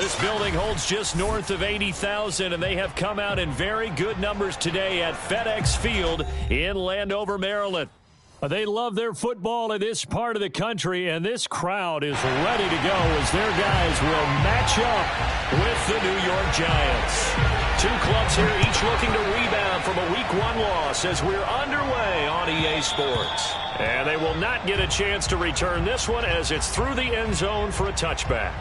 This building holds just north of 80,000, and they have come out in very good numbers today at FedEx Field in Landover, Maryland. They love their football in this part of the country, and this crowd is ready to go as their guys will match up with the New York Giants. Two clubs here, each looking to rebound from a Week 1 loss as we're underway on EA Sports. And they will not get a chance to return this one as it's through the end zone for a touchback.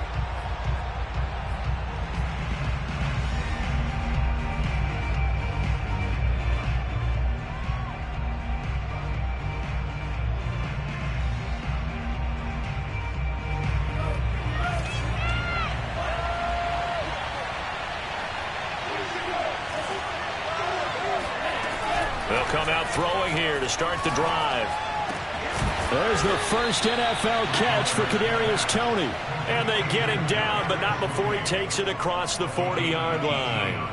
They'll come out throwing here to start the drive. There's the first NFL catch for Kadarius Toney. And they get him down, but not before he takes it across the 40-yard line.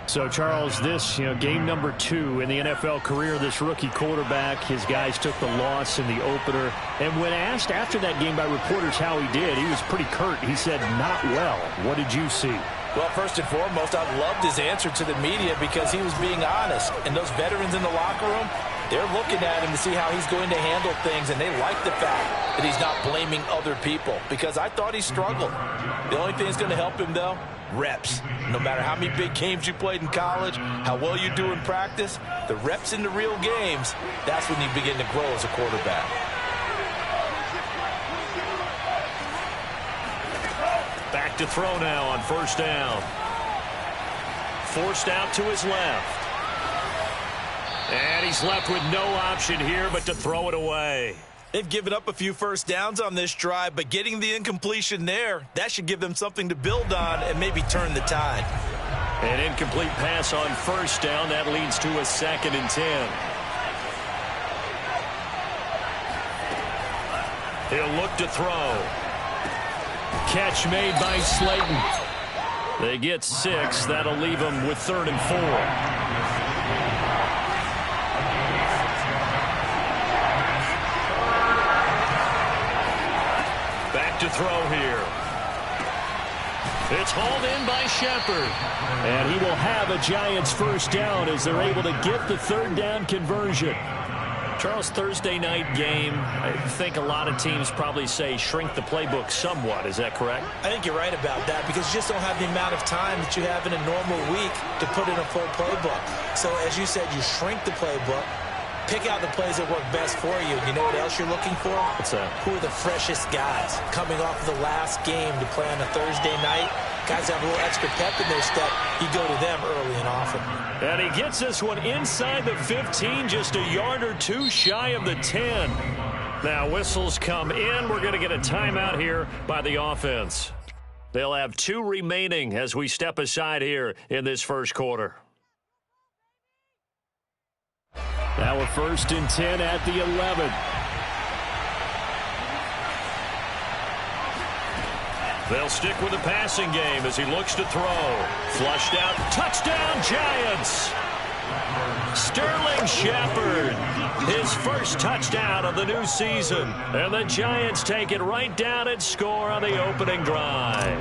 So, Charles, this, game number 2 in the NFL career, this rookie quarterback, his guys took the loss in the opener. And when asked after that game by reporters how he did, he was pretty curt. He said, not well. What did you see? Well, first and foremost, I loved his answer to the media because he was being honest. And those veterans in the locker room, they're looking at him to see how he's going to handle things, and they like the fact that he's not blaming other people because I thought he struggled. The only thing that's going to help him, though, reps. No matter how many big games you played in college, how well you do in practice, the reps in the real games, that's when you begin to grow as a quarterback. Back to throw now on first down. Forced out to his left. And he's left with no option here but to throw it away. They've given up a few first downs on this drive, but getting the incompletion there, that should give them something to build on and maybe turn the tide. An incomplete pass on first down. That leads to a 2nd and 10. He'll look to throw. Catch made by Slayton. They get 6. That'll leave them with 3rd and 4. Back to throw here. It's hauled in by Shepard. And he will have a Giants first down as they're able to get the 3rd down conversion. Charles, Thursday night game, I think a lot of teams probably say shrink the playbook somewhat. Is that correct? I think you're right about that because you just don't have the amount of time that you have in a normal week to put in a full playbook. So, as you said, you shrink the playbook, pick out the plays that work best for you. You know what else you're looking for? What's that? Who are the freshest guys coming off of the last game to play on a Thursday night? Guys have a little extra pep in their step. You go to them early and often. And he gets this one inside the 15, just a yard or two shy of the 10. Now whistles come in. We're going to get a timeout here by the offense. They'll have 2 remaining as we step aside here in this first quarter. Now a 1st and 10 at the 11. They'll stick with the passing game as he looks to throw. Flushed out. Touchdown, Giants! Sterling Shepard, his first touchdown of the new season. And the Giants take it right down and score on the opening drive.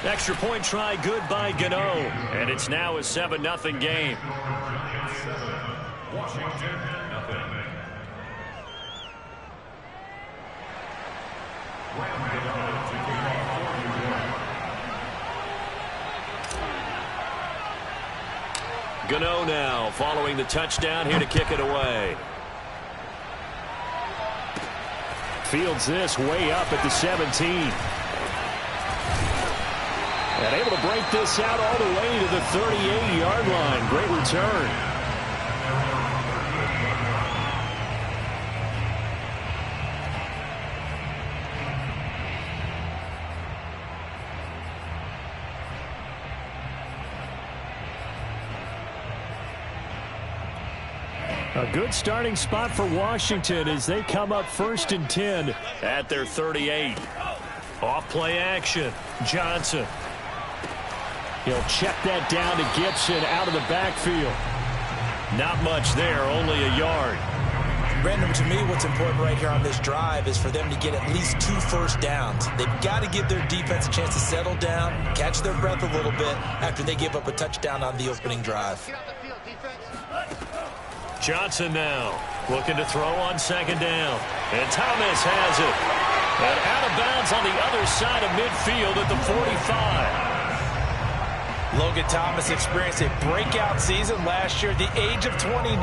Extra point try good by Gano. And it's now a 7-0 game. Washington, nothing. Gano now following the touchdown here to kick it away. Fields this way up at the 17. And able to break this out all the way to the 38-yard line. Great return. A good starting spot for Washington as they come up 1st and 10 at their 38. Off play action. Johnson. He'll check that down to Gibson out of the backfield. Not much there, only a yard. Brandon, to me, what's important right here on this drive is for them to get at least 2 first downs. They've got to give their defense a chance to settle down, catch their breath a little bit after they give up a touchdown on the opening drive. Johnson now looking to throw on second down. And Thomas has it. And out of bounds on the other side of midfield at the 45. Logan Thomas experienced a breakout season last year at the age of 29.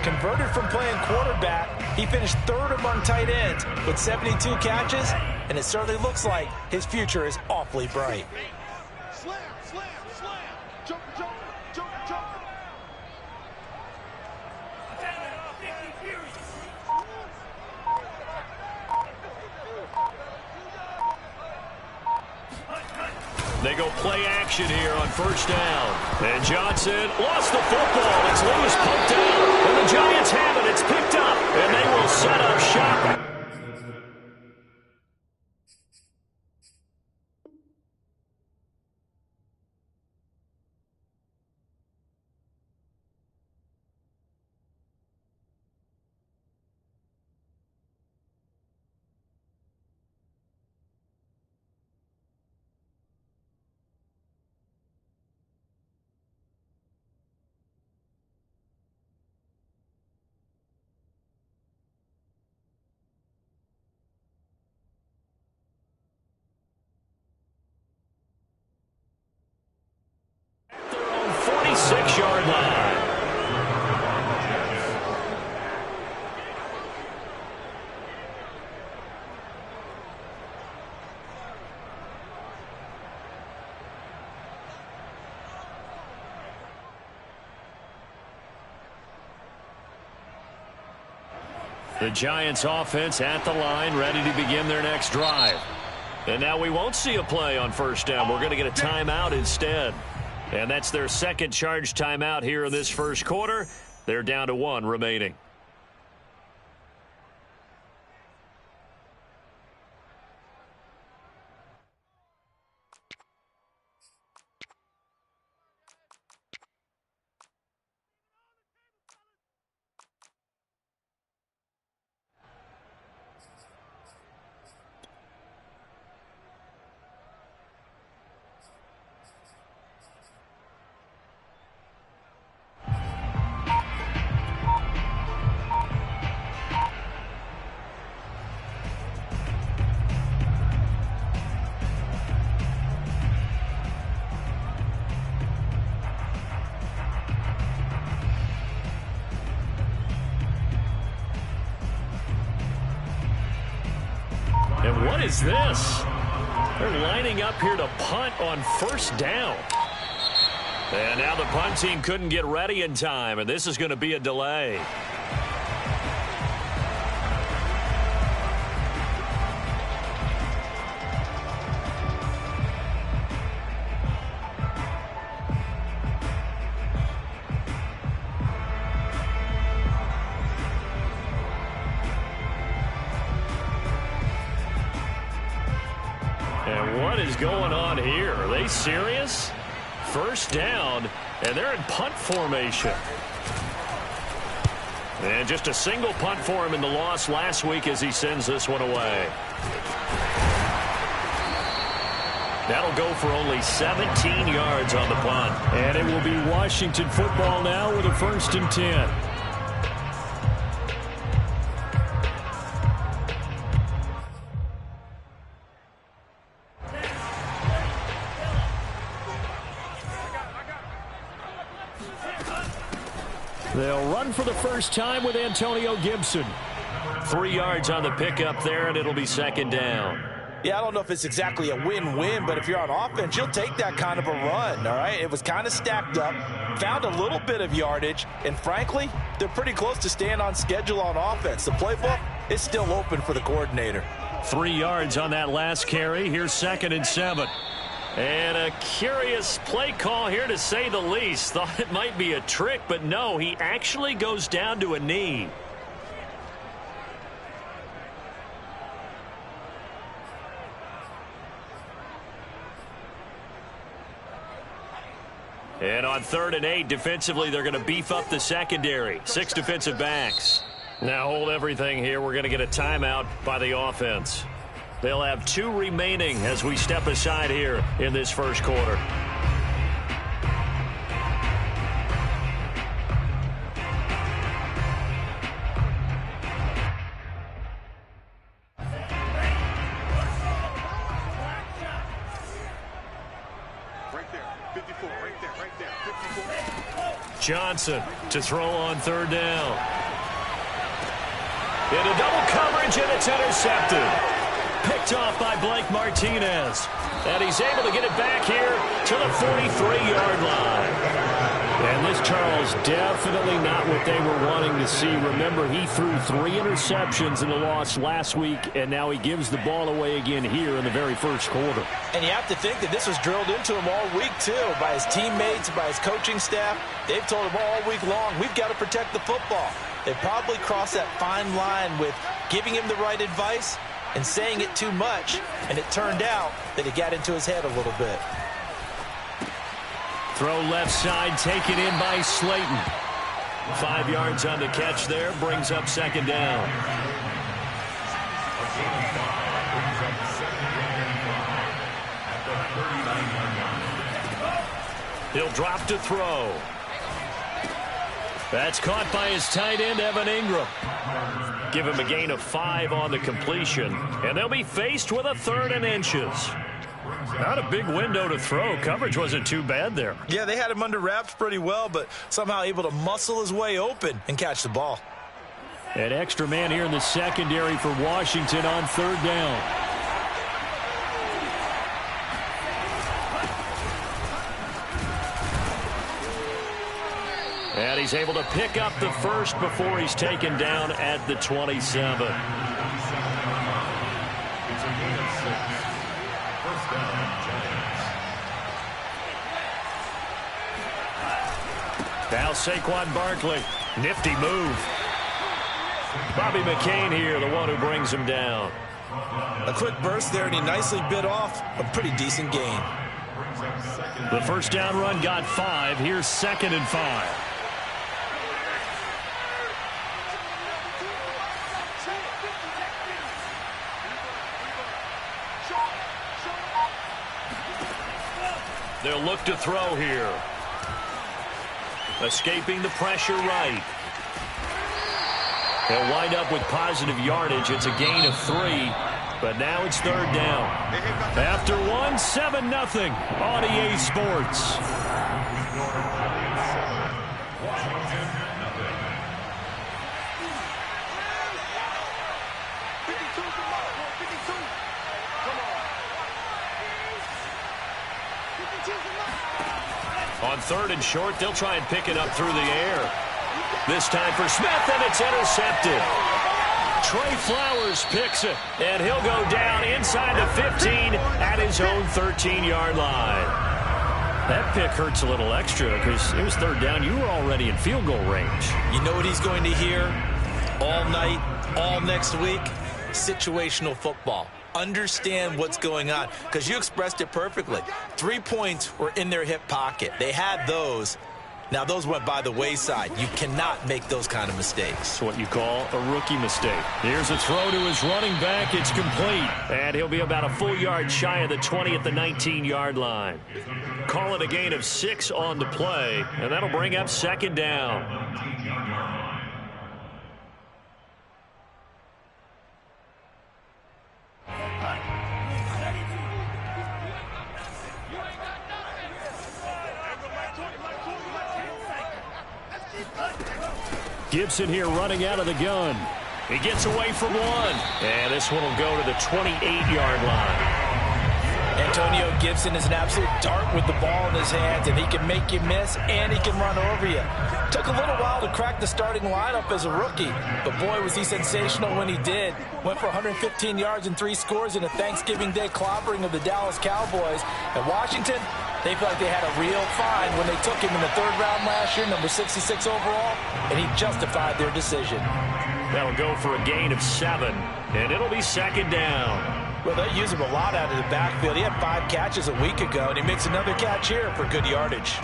Converted from playing quarterback, he finished 3rd among tight ends with 72 catches, and it certainly looks like his future is awfully bright. Slam, slam, slam. Jump, jump, jump, jump. They go play action here on first down. And Johnson lost the football. It's loose, poked out. And the Giants have it. It's picked up. And they will set up shop. Their own 46-yard line. The Giants offense at the line, ready to begin their next drive. And now we won't see a play on first down. We're going to get a timeout instead. And that's their second charge timeout here in this first quarter. They're down to 1 remaining. And what is this? They're lining up here to punt on first down. And now the punt team couldn't get ready in time, and this is going to be a delay. And what is going on here? Are they serious? First down, and they're in punt formation. And just a single punt for him in the loss last week as he sends this one away. That'll go for only 17 yards on the punt. And it will be Washington football now with a 1st and 10. They'll run for the first time with Antonio Gibson. 3 yards on the pickup there, and it'll be 2nd down. Yeah, I don't know if it's exactly a win-win, but if you're on offense, you'll take that kind of a run, all right? It was kind of stacked up, found a little bit of yardage, and frankly, they're pretty close to staying on schedule on offense. The playbook is still open for the coordinator. 3 yards on that last carry. Here's 2nd and 7. And a curious play call here, to say the least. Thought it might be a trick, but no, he actually goes down to a knee. And on 3rd and 8, defensively, they're going to beef up the secondary. 6 defensive backs. Now hold everything here. We're going to get a timeout by the offense. They'll have 2 remaining as we step aside here in this first quarter. Right there, 54, right there, 54. Johnson to throw on third down. Into double coverage, and it's intercepted. Picked off by Blake Martinez. And he's able to get it back here to the 43-yard line. And this, Charles, definitely not what they were wanting to see. Remember, he threw 3 interceptions in the loss last week, and now he gives the ball away again here in the very first quarter. And you have to think that this was drilled into him all week, too, by his teammates, by his coaching staff. They've told him all week long, we've got to protect the football. They probably crossed that fine line with giving him the right advice and saying it too much, and it turned out that it got into his head a little bit. Throw left side, taken in by Slayton. 5 yards on the catch there, brings up second down. He'll drop to throw. That's caught by his tight end, Evan Ingram. Give him a gain of 5 on the completion, and they'll be faced with a 3rd and inches. Not a big window to throw. Coverage wasn't too bad there. Yeah, they had him under wraps pretty well, but somehow able to muscle his way open and catch the ball. An extra man here in the secondary for Washington on third down. And he's able to pick up the first before he's taken down at the 27. Now Saquon Barkley. Nifty move. Bobby McCain here, the one who brings him down. A quick burst there, and he nicely bit off a pretty decent gain. The first down run got 5. Here's 2nd and 5. They'll look to throw here. Escaping the pressure right. He'll wind up with positive yardage. It's a gain of 3, but now it's third down. After 1, 7-0 on EA Sports. On 3rd and short, they'll try and pick it up through the air. This time for Smith, and it's intercepted. Trey Flowers picks it, and he'll go down inside the 15 at his own 13-yard line. That pick hurts a little extra because it was third down. You were already in field goal range. You know what he's going to hear all night, all next week? Situational football. Understand what's going on, because you expressed it perfectly. 3 points were in their hip pocket. They had those. Now, those went by the wayside. You cannot make those kind of mistakes. It's what you call a rookie mistake. Here's a throw to his running back. It's complete. And he'll be about a full yard shy of the 20 at the 19-yard line. Call it a gain of 6 on the play, and that'll bring up second down. Gibson here running out of the gun. He gets away from 1. And this one will go to the 28-yard line. Antonio Gibson is an absolute dart with the ball in his hands, and he can make you miss, and he can run over you. Took a little while to crack the starting lineup as a rookie, but boy, was he sensational when he did. Went for 115 yards and 3 scores in a Thanksgiving Day clobbering of the Dallas Cowboys. And Washington, they felt like they had a real find when they took him in the 3rd round last year, number 66 overall, and he justified their decision. That'll go for a gain of 7, and it'll be second down. Well, they use him a lot out of the backfield. He had 5 catches a week ago, and he makes another catch here for good yardage.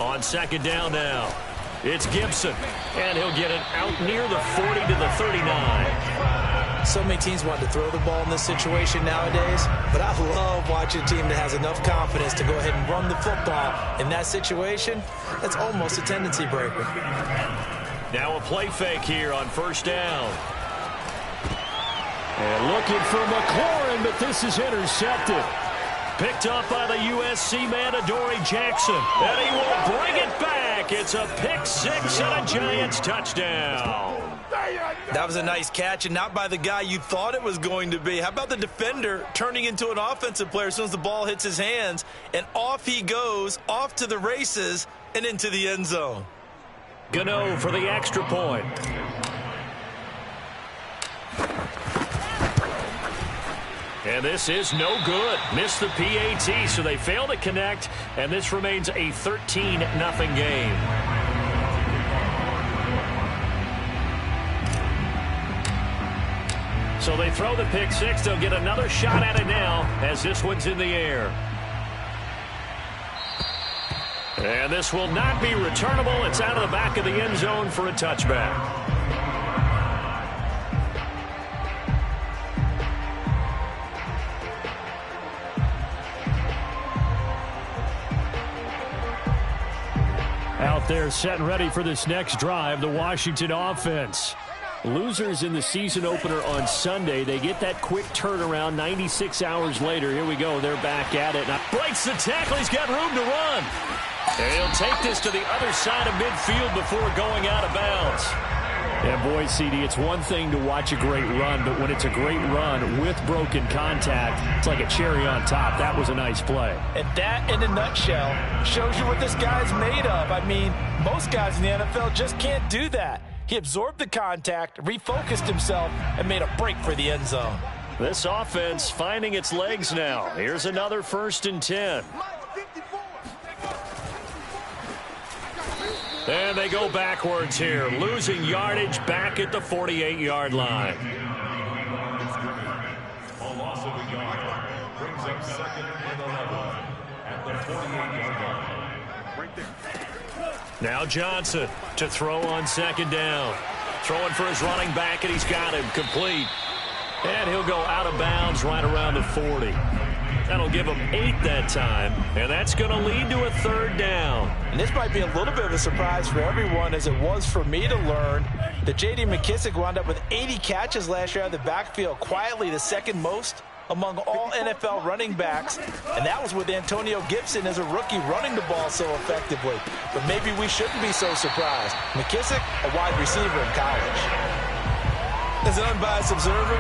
On second down now, it's Gibson, and he'll get it out near the 40 to the 39. So many teams want to throw the ball in this situation nowadays, but I love watching a team that has enough confidence to go ahead and run the football. In that situation, that's almost a tendency breaker. Now a play fake here on first down. And looking for McLaurin, but this is intercepted. Picked up by the USC man, Adoree Jackson. And he will bring it back. It's a pick six and a Giants touchdown. That was a nice catch, and not by the guy you thought it was going to be. How about the defender turning into an offensive player as soon as the ball hits his hands, and off he goes, off to the races, and into the end zone. Gano for the extra point. And this is no good. Missed the PAT, so they fail to connect, and this remains a 13-0 game. So they throw the pick six. They'll get another shot at it now as this one's in the air. And this will not be returnable. It's out of the back of the end zone for a touchback. Out there set and ready for this next drive, the Washington offense. Losers in the season opener on Sunday. They get that quick turnaround 96 hours later. Here we go. They're back at it. Now breaks the tackle. He's got room to run. And he'll take this to the other side of midfield before going out of bounds. And boy, CD, it's one thing to watch a great run, but when it's a great run with broken contact, it's like a cherry on top. That was a nice play. And that, in a nutshell, shows you what this guy's made of. I mean, most guys in the NFL just can't do that. He absorbed the contact, refocused himself, and made a break for the end zone. This offense finding its legs now. Here's another 1st and 10. And they go backwards here, losing yardage back at the 48-yard line. A loss of a yard brings up 2nd and 11 at the 48-yard line. Right there. Now Johnson to throw on 2nd down. Throwing for his running back, and he's got him complete. And he'll go out of bounds right around the 40. That'll give him 8 that time, and that's going to lead to a 3rd down. And this might be a little bit of a surprise for everyone, as it was for me to learn that J.D. McKissic wound up with 80 catches last year out of the backfield, quietly the 2nd most among all NFL running backs, and that was with Antonio Gibson as a rookie running the ball so effectively. But maybe we shouldn't be so surprised. McKissic, a wide receiver in college. As an unbiased observer,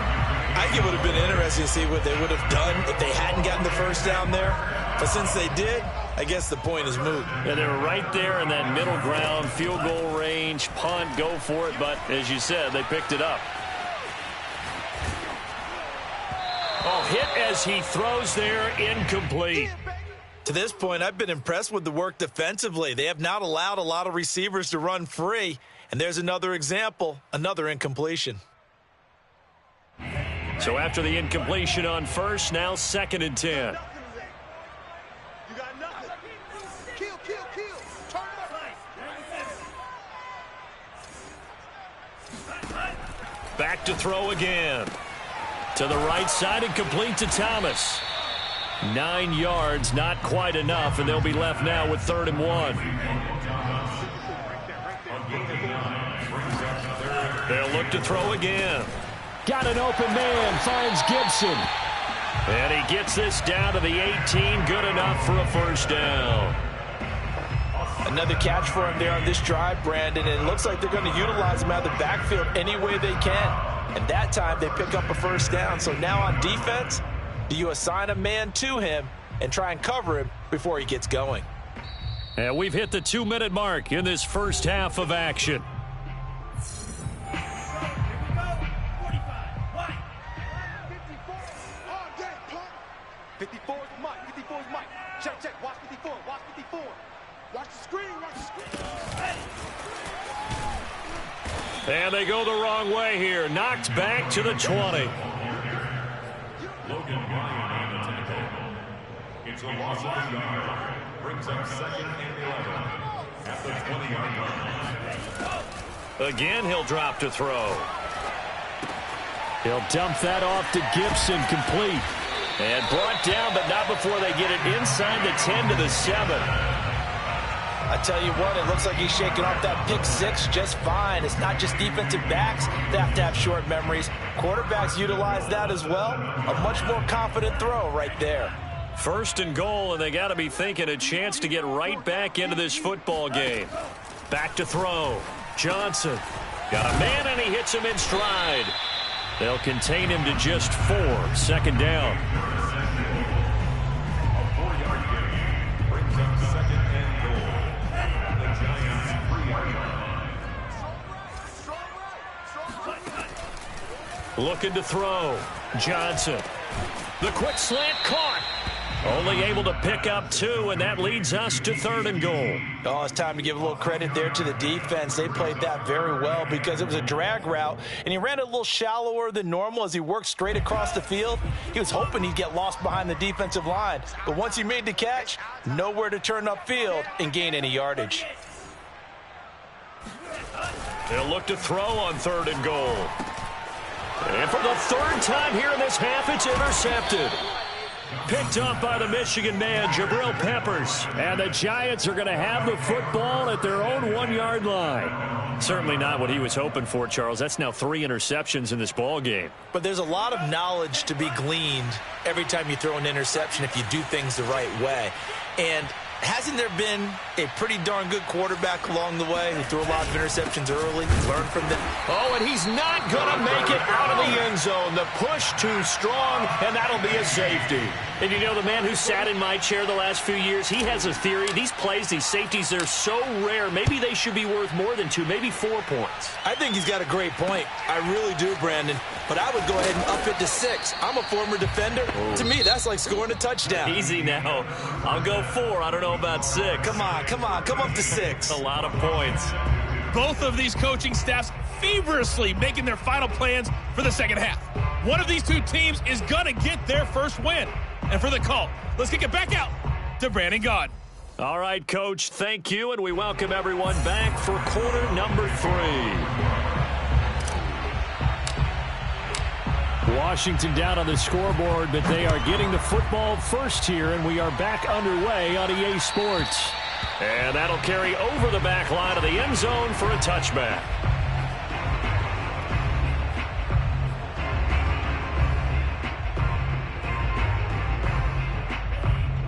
I think it would have been interesting to see what they would have done if they hadn't gotten the 1st down there. But since they did, I guess the point is moot. And they're right there in that middle ground, field goal range, punt, go for it. But as you said, they picked it up. Oh, hit as he throws there, incomplete. To this point, I've been impressed with the work defensively. They have not allowed a lot of receivers to run free. And there's another example, another incompletion. So after the incompletion on 1st, now 2nd and 10. You got nothing. Kill, kill, kill. Turn it up. Back to throw again. To the right side and complete to Thomas. 9 yards, not quite enough, and they'll be left now with 3rd and 1. They'll look to throw again. Got an open man, finds Gibson. And he gets this down to the 18, good enough for a 1st down. Another catch for him there on this drive, Brandon, and it looks like they're going to utilize him out of the backfield any way they can. And that time they pick up a 1st down. So now on defense, do you assign a man to him and try and cover him before he gets going? And we've hit the 2-minute mark in this first half of action. 54 is Mike. 54 is Mike. Check, check. Watch 54. Watch 54. Watch the screen. Watch the screen. And they go the wrong way here. Knocked back to the 20. Logan Ryan on the tackle. It's a loss of a yard. Brings up 2nd and 11 at the 20-yard line. Again, he'll drop to throw. He'll dump that off to Gibson, complete. And brought down, but not before they get it inside the 10 to the 7. I tell you what, it looks like he's shaking off that pick six just fine. It's not just defensive backs that have to have short memories. Quarterbacks utilize that as well. A much more confident throw right there. First and goal, and they got to be thinking a chance to get right back into this football game. Back to throw. Johnson got a man, and he hits him in stride. They'll contain him to just 4. Second down. A 4-yard gain brings up second and goal at the Giants' 3-yard line. Looking to throw. Johnson. The quick slant caught. Only able to pick up 2, and that leads us to 3rd and goal. Oh, it's time to give a little credit there to the defense. They played that very well because it was a drag route, and he ran it a little shallower than normal as he worked straight across the field. He was hoping he'd get lost behind the defensive line, but once he made the catch, nowhere to turn upfield and gain any yardage. They'll look to throw on 3rd and goal. And for the 3rd time here in this half, it's intercepted. Picked up by the Michigan man, Jabril Peppers. And the Giants are going to have the football at their own 1-yard line. Certainly not what he was hoping for, Charles. That's now 3 interceptions in this ball game. But there's a lot of knowledge to be gleaned every time you throw an interception if you do things the right way. And hasn't there been a pretty darn good quarterback along the way who threw a lot of interceptions early, learned from them? Oh, and he's not going to make it out of the end zone. The push too strong, and that'll be a safety. And you know, the man who sat in my chair the last few years, he has a theory. These plays, these safeties, they're so rare. Maybe they should be worth more than 2, maybe 4 points. I think he's got a great point. I really do, Brandon. But I would go ahead and up it to 6. I'm a former defender. Ooh. To me, that's like scoring a touchdown. Easy now. I'll go 4. I don't know about 6. Come on. Come up to 6. A lot of points. Both of these coaching staffs feverishly making their final plans for the second half. One of these two teams is going to get their first win. And for the call, let's kick it back out to Brandon Gaudin. All right, Coach, thank you, and we welcome everyone back for quarter number 3. Washington down on the scoreboard, but they are getting the football first here, and we are back underway on EA Sports. And that'll carry over the back line of the end zone for a touchback.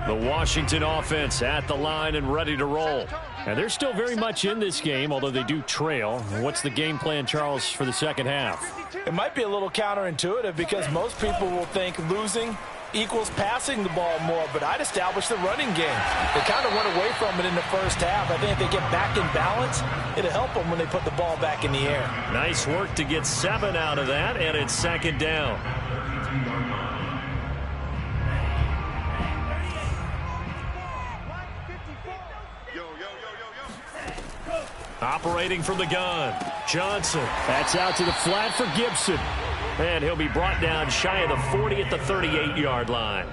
The Washington offense at the line and ready to roll. And they're still very much in this game, although they do trail. What's the game plan, Charles, for the second half? It might be a little counterintuitive because most people will think losing equals passing the ball more, but I'd establish the running game. They kind of went away from it in the first half. I think if they get back in balance, it'll help them when they put the ball back in the air. Nice work to get 7 out of that, and it's second down. Operating from the gun, Johnson. That's out to the flat for Gibson. And he'll be brought down shy of the 40 at the 38-yard line.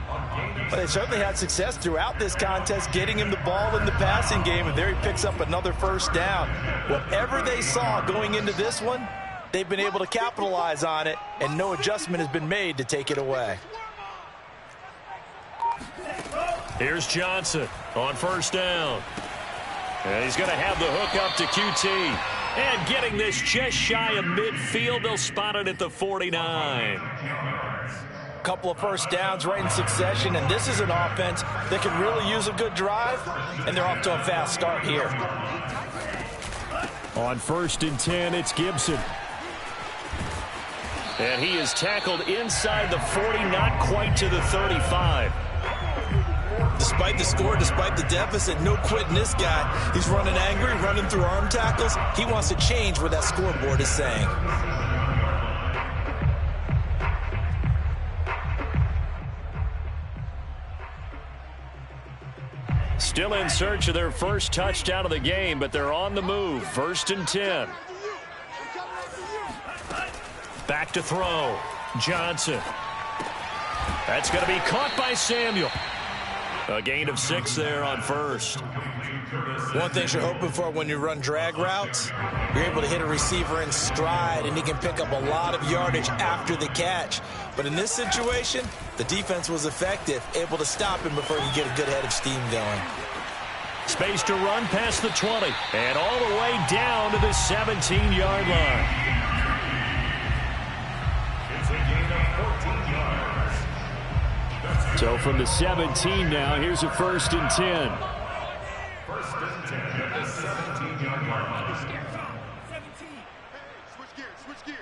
Well, they certainly had success throughout this contest, getting him the ball in the passing game, and there he picks up another first down. Whatever they saw going into this one, they've been able to capitalize on it, and no adjustment has been made to take it away. Here's Johnson on first down. And he's going to have the hook up to QT. And getting this just shy of midfield, they'll spot it at the 49. Couple of first downs right in succession, and this is an offense that could really use a good drive, and they're off to a fast start here. On 1st and 10, it's Gibson. And he is tackled inside the 40, not quite to the 35. Despite the score, despite the deficit, no quitting this guy. He's running angry, running through arm tackles. He wants to change what that scoreboard is saying. Still in search of their first touchdown of the game, but they're on the move. 1st and 10. Back to throw. Johnson. That's going to be caught by Samuel. A gain of 6 there on first. One thing you're hoping for when you run drag routes, you're able to hit a receiver in stride, and he can pick up a lot of yardage after the catch. But in this situation, the defense was effective, able to stop him before he could get a good head of steam going. Space to run past the 20 and all the way down to the 17-yard line. It's a gain of 14 yards. So from the 17 now, here's a 1st and 10. 1st and 10 at the 17-yard line. 17. Switch gears, switch gears.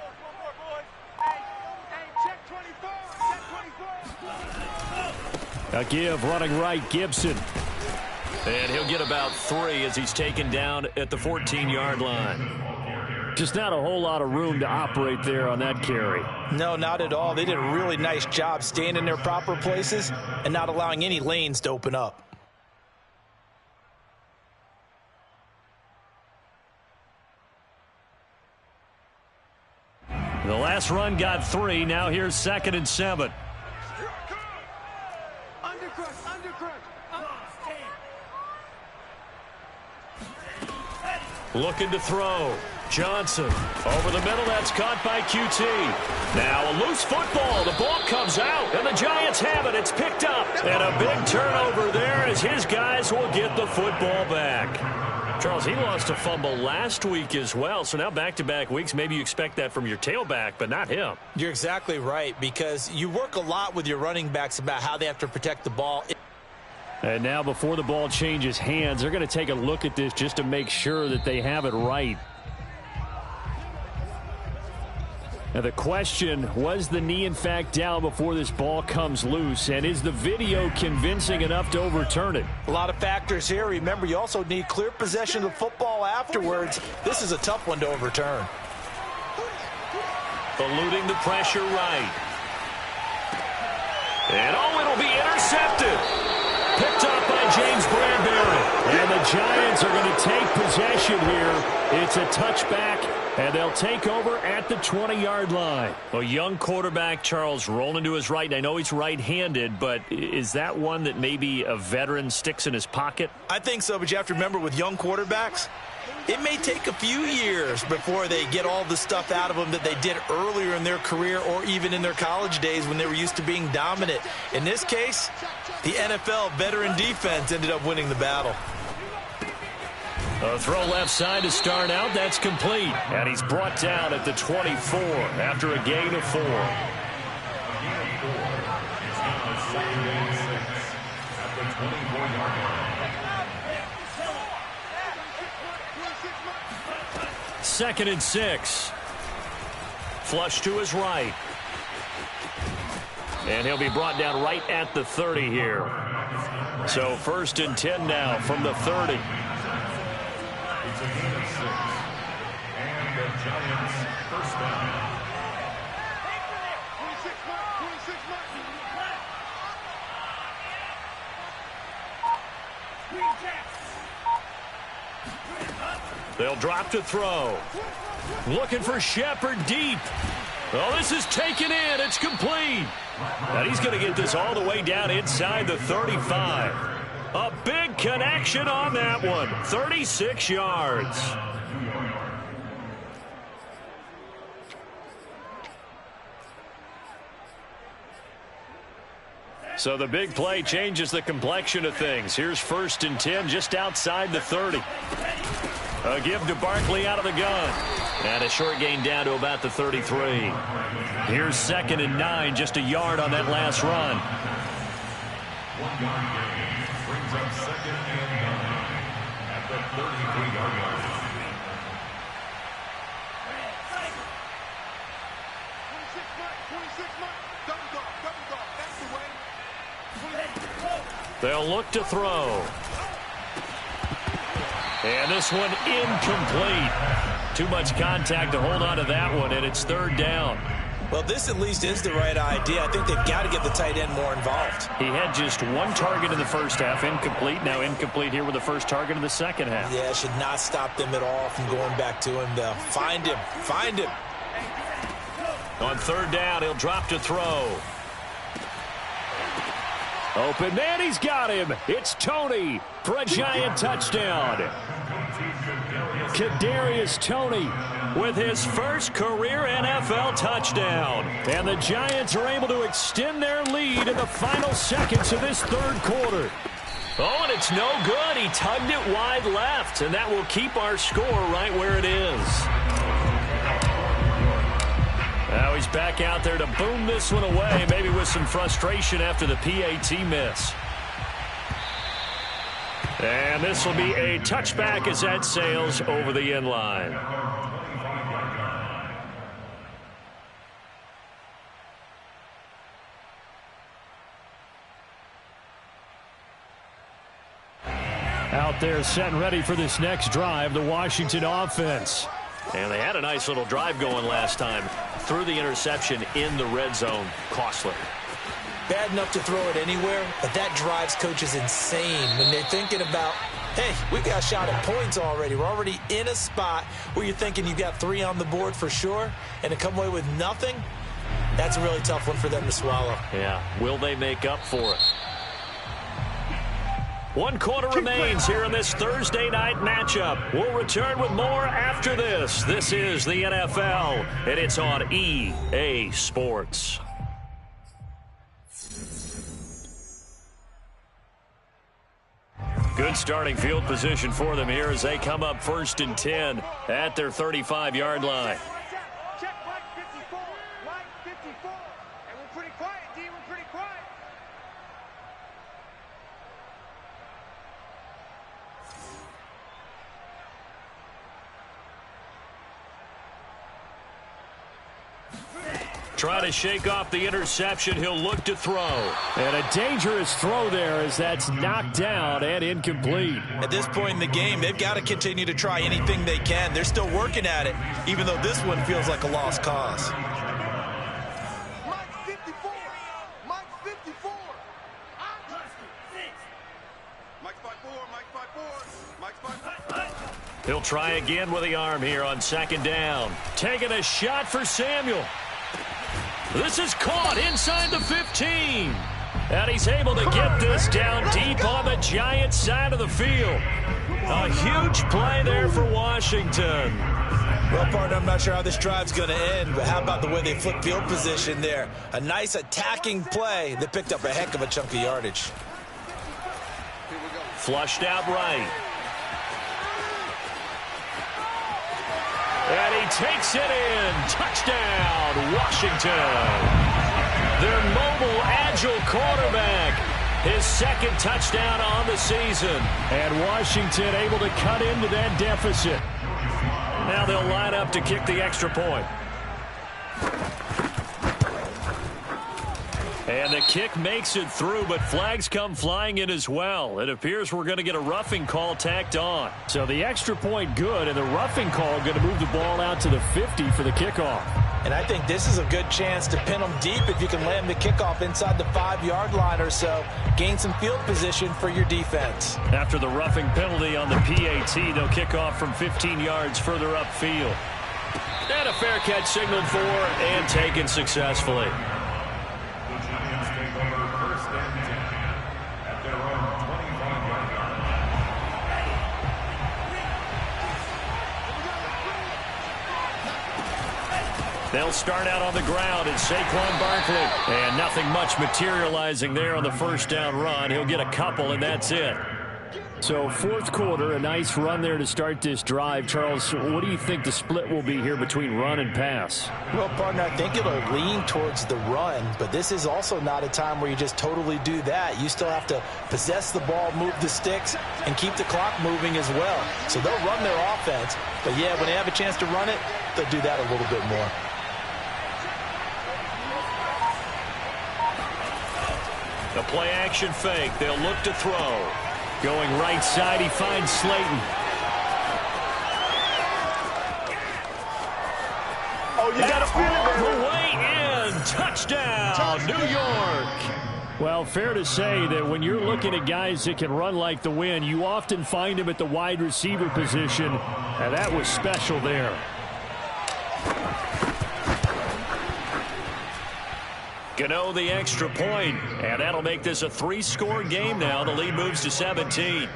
One more, boys. Hey, check 24. Check 24. A give running right, Gibson. And he'll get about 3 as he's taken down at the 14-yard line. Just not a whole lot of room to operate there on that carry. No, not at all. They did a really nice job staying in their proper places and not allowing any lanes to open up. The last run got 3. Now here's 2nd and 7. Looking to throw. Johnson over the middle. That's caught by QT. Now a loose football. The ball comes out, and the Giants have it. It's picked up. And a big turnover there as his guys will get the football back. Charles, he lost a fumble last week as well, so now back-to-back weeks, maybe you expect that from your tailback, but not him. You're exactly right, because you work a lot with your running backs about how they have to protect the ball. And now before the ball changes hands, they're going to take a look at this just to make sure that they have it right. Now the question, was the knee in fact down before this ball comes loose? And is the video convincing enough to overturn it? A lot of factors here. Remember, you also need clear possession of the football afterwards. This is a tough one to overturn. Eluding the pressure right. And it'll be intercepted. Picked up by James Bradbury. And the Giants are going to take possession here. It's a touchback, and they'll take over at the 20-yard line. A young quarterback, Charles, rolling to his right. I know he's right-handed, but is that one that maybe a veteran sticks in his pocket? I think so, but you have to remember with young quarterbacks, it may take a few years before they get all the stuff out of them that they did earlier in their career or even in their college days when they were used to being dominant. In this case, the NFL veteran defense ended up winning the battle. A throw left side to start out. That's complete. And he's brought down at the 24 after a gain of 4. Second and 6. Flush to his right. And he'll be brought down right at the 30 here. So 1st and 10 now from the 30. It's a gain of 6. And the Giants first down. 26 mark, 26 mark. They'll drop to throw. Looking for Shepard deep. Oh, this is taken in. It's complete. And he's going to get this all the way down inside the 35. A big connection on that one. 36 yards. So the big play changes the complexion of things. Here's 1st and 10 just outside the 30. A give to Barkley out of the gun. And a short gain down to about the 33. Here's 2nd and 9, just a yard on that last run. 1 yard gain brings up 2nd and 9 at the 33-yard line. 26 mark. Double dog. That's the way. They'll look to throw. And this one incomplete. Too much contact to hold on to that one, and it's 3rd down. Well, this at least is the right idea. I think they've got to get the tight end more involved. He had just 1 target in the first half, incomplete. Now incomplete here with the first target in the second half. Yeah, should not stop them at all from going back to him. They'll find him. Find him. On 3rd down, he'll drop to throw. Open man, he's got him. It's Toney for a Giant touchdown. Kadarius Toney with his first career NFL touchdown. And the Giants are able to extend their lead in the final seconds of this third quarter. Oh, and it's no good. He tugged it wide left, and that will keep our score right where it is. Now he's back out there to boom this one away, maybe with some frustration after the PAT miss. And this will be a touchback as that sails over the end line. Out there set and ready for this next drive, the Washington offense. And they had a nice little drive going last time. Threw the interception in the red zone. Costly. Bad enough to throw it anywhere, but that drives coaches insane when they're thinking about, hey, we've got a shot at points already. We're already in a spot where you're thinking you've got 3 on the board for sure, and to come away with nothing, that's a really tough one for them to swallow. Yeah, will they make up for it? 1 quarter remains here in this Thursday night matchup. We'll return with more after this. This is the NFL, and it's on EA Sports. Good starting field position for them here as they come up 1st and 10 at their 35-yard line. Check Mike 54. Mike 54. And we're pretty quiet, D. We're pretty quiet. Trying to shake off the interception. He'll look to throw. And a dangerous throw there as that's knocked down and incomplete. At this point in the game, they've got to continue to try anything they can. They're still working at it, even though this one feels like a lost cause. Mike 54. Mike 54. Mike 54. Mike 54. Mike 54. He'll try again with the arm here on 2nd down. Taking a shot for Samuel. This is caught inside the 15. And he's able to get this down deep on the Giants side of the field. A huge play there for Washington. Well, partner, I'm not sure how this drive's going to end, but how about the way they flip field position there? A nice attacking play that picked up a heck of a chunk of yardage. Flushed out right. And he takes it in. Touchdown, Washington. Their mobile, agile quarterback. His 2nd touchdown on the season. And Washington able to cut into that deficit. Now they'll line up to kick the extra point. And the kick makes it through, but flags come flying in as well. It appears we're going to get a roughing call tacked on. So the extra point good, and the roughing call going to move the ball out to the 50 for the kickoff. And I think this is a good chance to pin them deep if you can land the kickoff inside the 5-yard line or so. Gain some field position for your defense. After the roughing penalty on the PAT, they'll kick off from 15 yards further upfield. And a fair catch signaled for and taken successfully. They'll start out on the ground in Saquon Barkley. And nothing much materializing there on the 1st down run. He'll get a couple, and that's it. So 4th quarter, a nice run there to start this drive. Charles, what do you think the split will be here between run and pass? Well, partner, I think it'll lean towards the run, but this is also not a time where you just totally do that. You still have to possess the ball, move the sticks, and keep the clock moving as well. So they'll run their offense, but yeah, when they have a chance to run it, they'll do that a little bit more. The play action fake. They'll look to throw. Going right side, he finds Slayton. Oh, you got to feel it, All man. the way in. Touchdown, New York. Well, fair to say that when you're looking at guys that can run like the wind, you often find them at the wide receiver position, and that was special there. Gano the extra point, and that'll make this a 3-score game now. The lead moves to 17.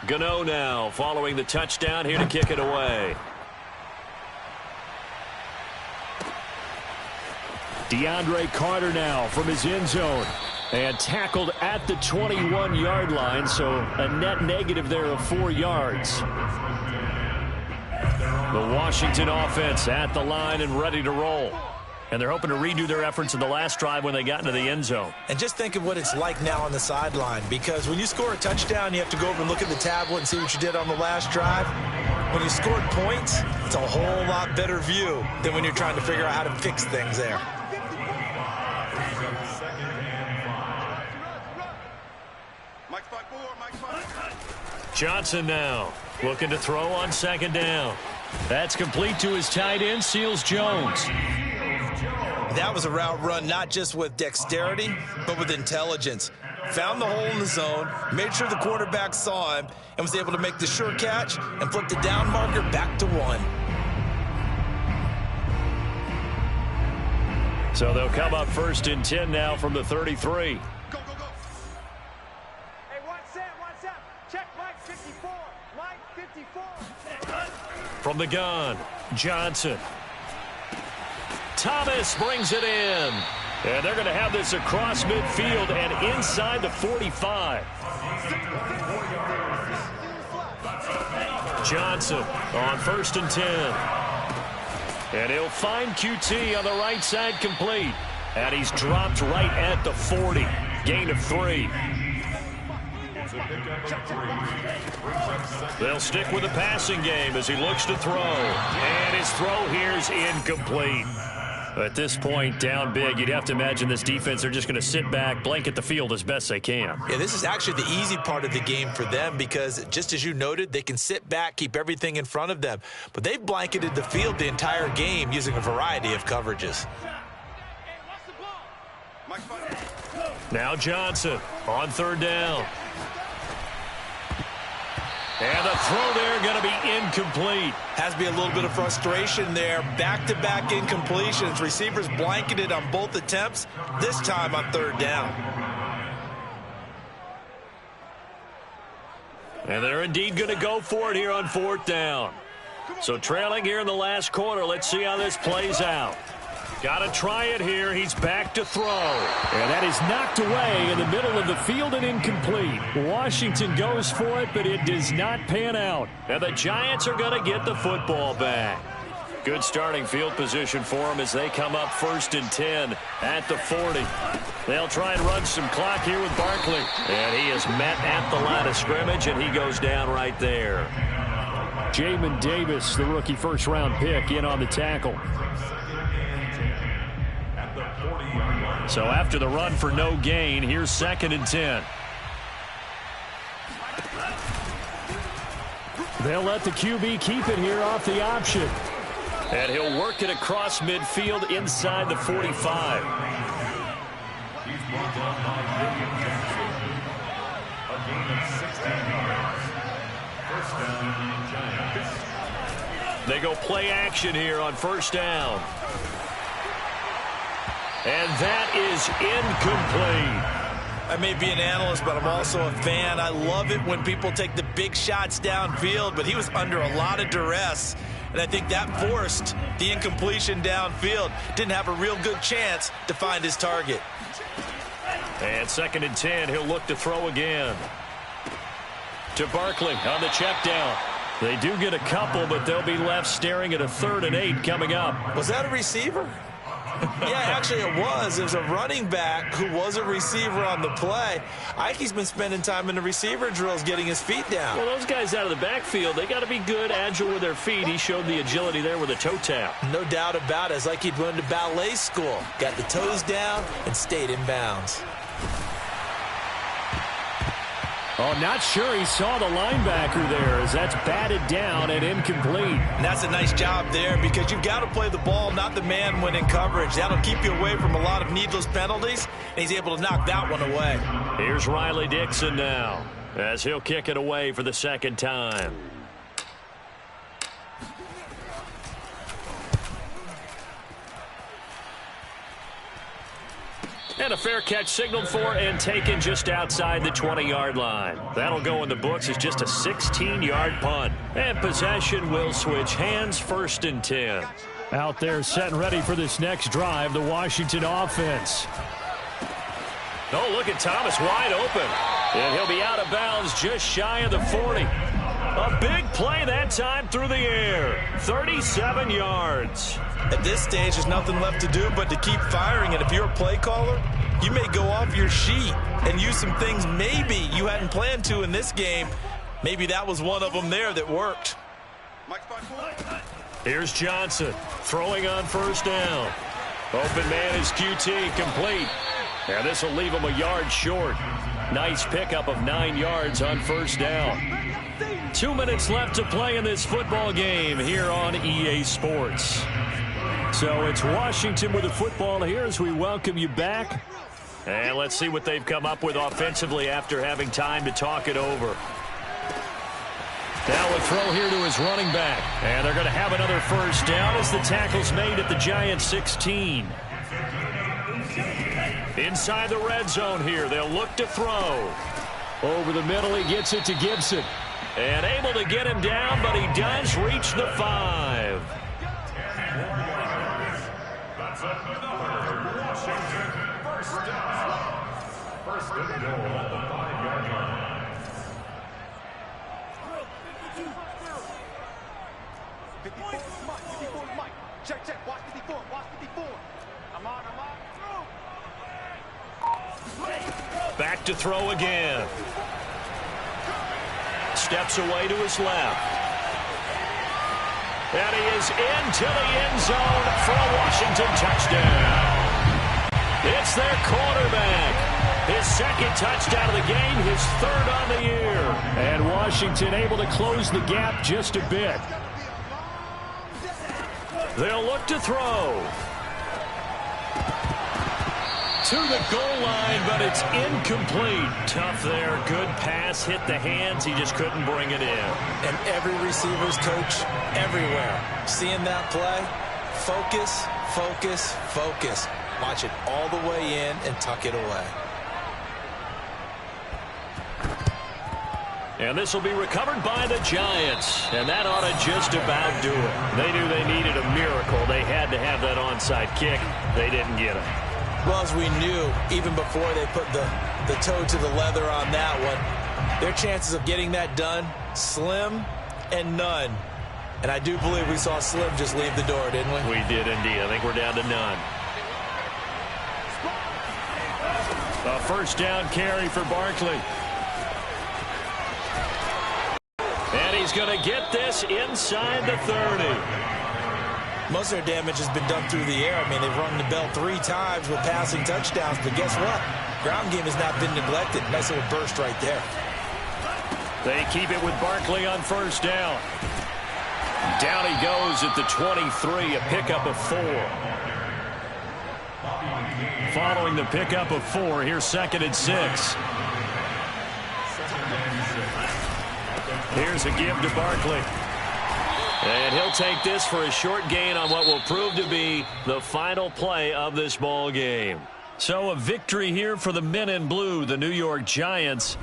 Gano now following the touchdown here to kick it away. DeAndre Carter now from his end zone. And tackled at the 21-yard line, so a net negative there of 4 yards. The Washington offense at the line and ready to roll. And they're hoping to redo their efforts in the last drive when they got into the end zone. And just think of what it's like now on the sideline, because when you score a touchdown, you have to go over and look at the tablet and see what you did on the last drive. When you scored points, it's a whole lot better view than when you're trying to figure out how to fix things there. Johnson now looking to throw on second down. That's complete to his tight end, Seals Jones. That was a route run not just with dexterity, but with intelligence. Found the hole in the zone, made sure the quarterback saw him, and was able to make the sure catch and flip the down marker back to 1. So they'll come up 1st and 10 now from the 33. From the gun, Johnson. Thomas brings it in. And they're going to have this across midfield and inside the 45. Johnson on 1st and 10. And he'll find QT on the right side complete. And he's dropped right at the 40. Gain of 3. They'll stick with the passing game as he looks to throw. And his throw here is incomplete. At this point, down big, you'd have to imagine this defense, they're just going to sit back, blanket the field as best they can. Yeah, this is actually the easy part of the game for them because, just as you noted, they can sit back, keep everything in front of them. But they've blanketed the field the entire game using a variety of coverages. Now Johnson on 3rd down. And the throw there going to be incomplete. Has to be a little bit of frustration there. Back-to-back incompletions. Receivers blanketed on both attempts, this time on 3rd down. And they're indeed going to go for it here on 4th down. So trailing here in the last quarter. Let's see how this plays out. Got to try it here. He's back to throw. And that is knocked away in the middle of the field and incomplete. Washington goes for it, but it does not pan out. And the Giants are going to get the football back. Good starting field position for them as they come up 1st and 10 at the 40. They'll try and run some clock here with Barkley. And he is met at the line of scrimmage, and he goes down right there. Jamin Davis, the rookie first-round pick, in on the tackle. So after the run for no gain, here's 2nd and 10. They'll let the QB keep it here off the option. And he'll work it across midfield inside the 45. He's brought down by William Jackson. A gain of 16 yards. 1st down, Giants. They go play action here on 1st down. And that is incomplete. I may be an analyst, but I'm also a fan. I love it when people take the big shots downfield, but he was under a lot of duress, and I think that forced the incompletion downfield. Didn't have a real good chance to find his target. And 2nd and 10, he'll look to throw again. To Barkley on the check down. They do get a couple, but they'll be left staring at a 3rd and 8 coming up. Was that a receiver? Yeah, actually it was. It was a running back who was a receiver on the play. Ike's been spending time in the receiver drills getting his feet down. Well, those guys out of the backfield, they got to be good, agile with their feet. He showed the agility there with a toe tap. No doubt about it. It's like he'd went to ballet school. Got the toes down and stayed in bounds. Oh, not sure he saw the linebacker there as that's batted down and incomplete. And that's a nice job there because you've got to play the ball, not the man when in coverage. That'll keep you away from a lot of needless penalties, and he's able to knock that one away. Here's Riley Dixon now as he'll kick it away for the 2nd time. And a fair catch signaled for and taken just outside the 20-yard line. That'll go in the books as just a 16-yard punt. And possession will switch hands, 1st and 10. Out there set and ready for this next drive, the Washington offense. Oh, look at Thomas wide open. And he'll be out of bounds just shy of the 40. A big play that time through the air. 37 yards. At this stage, there's nothing left to do but to keep firing. And if you're a play caller, you may go off your sheet and use some things maybe you hadn't planned to in this game. Maybe that was one of them there that worked. Here's Johnson throwing on 1st down. Open man is QT, complete. And this will leave him a yard short. Nice pickup of 9 yards on 1st down. 2 minutes left to play in this football game here on EA Sports. So it's Washington with the football here as we welcome you back. And let's see what they've come up with offensively after having time to talk it over. Now a throw here to his running back. And they're going to have another 1st down as the tackle's made at the Giants 16. Inside the red zone here, they'll look to throw. Over the middle, he gets it to Gibson. And able to get him down, but he does reach the 5. That's another Washington 1st down. 1st and goal at the 5-yard line. 54, Mike. Check. Watch 54. I'm on. Back to throw again. Steps away to his left. And he is into the end zone for a Washington touchdown. It's their quarterback. His 2nd touchdown of the game, his 3rd on the year. And Washington able to close the gap just a bit. They'll look to throw. To the goal line, but it's incomplete. Tough there. Good pass. Hit the hands. He just couldn't bring it in. And every receiver's coach everywhere. Seeing that play, focus. Watch it all the way in and tuck it away. And this will be recovered by the Giants. And that ought to just about do it. They knew they needed a miracle. They had to have that onside kick. They didn't get it. Well, as we knew, even before they put the toe to the leather on that one, their chances of getting that done, slim and none. And I do believe we saw Slim just leave the door, didn't we? We did indeed. I think we're down to none. A 1st down carry for Barkley. And he's going to get this inside the 30. Most of their damage has been done through the air. I mean, they've rung the bell 3 times with passing touchdowns, but guess what? Ground game has not been neglected. Nice little burst right there. They keep it with Barkley on 1st down. Down he goes at the 23, a pickup of 4. Following the pickup of 4, here's 2nd and 6. Here's a give to Barkley. And he'll take this for a short gain on what will prove to be the final play of this ball game. So a victory here for the men in blue, the New York Giants.